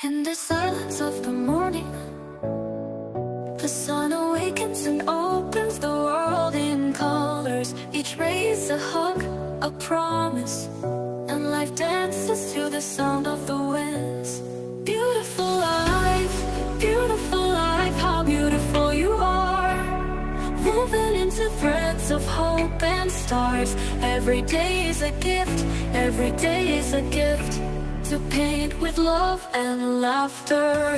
In the silence of the morning, the sun awakens and opens the world in colors. Each ray is a hug, a promise, and life dances to the sound of the winds. Beautiful life, how beautiful you are. Woven into threads of hope and stars. Every day is a gift, every day is a gift, to paint with love and laughter.